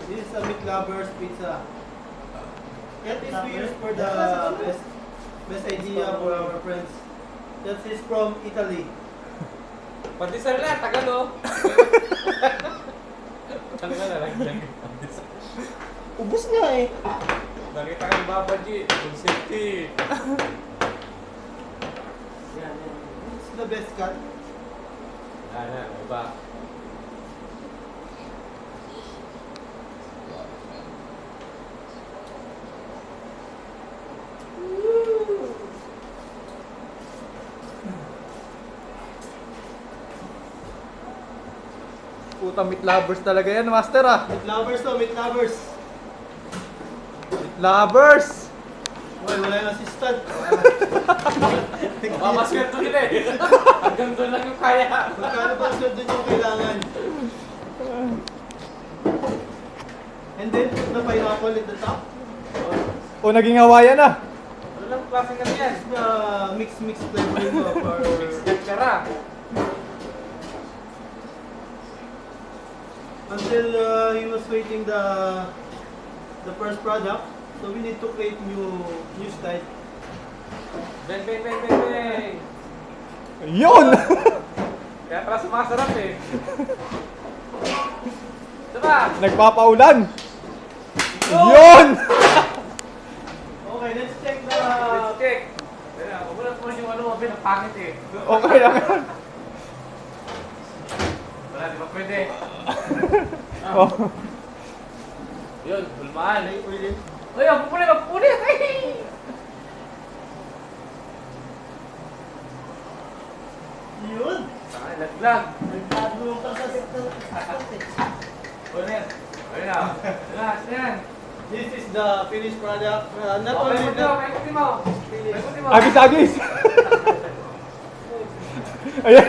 This is a Meat Lovers pizza. That is we use for the best idea for our friends. That is from Italy. Pandesal na, tagal oh. Ano ka na lang pandesal? Ubus nga eh. Nakita kang babaji, full safety. Yan. It's the best cut. Ano, iba. Puta, meat lovers talaga yan, master ah. Meat lovers to, meat lovers. Meat lovers! Uy, wala yung assistant. Mamaswerte nila eh. Hanggang doon lang yung kaya. Magkano ba ang doon yung kailangan? And then, put the pineapple at the top. O, naging Hawaiian na. Ano lang klaseng kasi yan? The mix flavoring of our... Kara. Until he was waiting the first product, so we need to create new style. Bang, bang, bang, bang, bang. Yun! Kaya pala sumasarap eh. Diba? Nagpapaulan! Yun! Okay, let's check the... Let's check. Kaya, umulat mo yung ano, mabi, napangit eh. Okay lang yan. Wala, di ba pwede? Oh. Yun, bulmaan. Ay, ulit. Ay, magpupulit, magpupulit! Ay! Yun! Ay, laglag. Nagtago pa sa assistant eh. Ulit. Ayun na. Ayun na, yan. This is the finished product. Not Okay, only mo, the paikuti mo. Paikuti mo. Agis-agis! Ayan!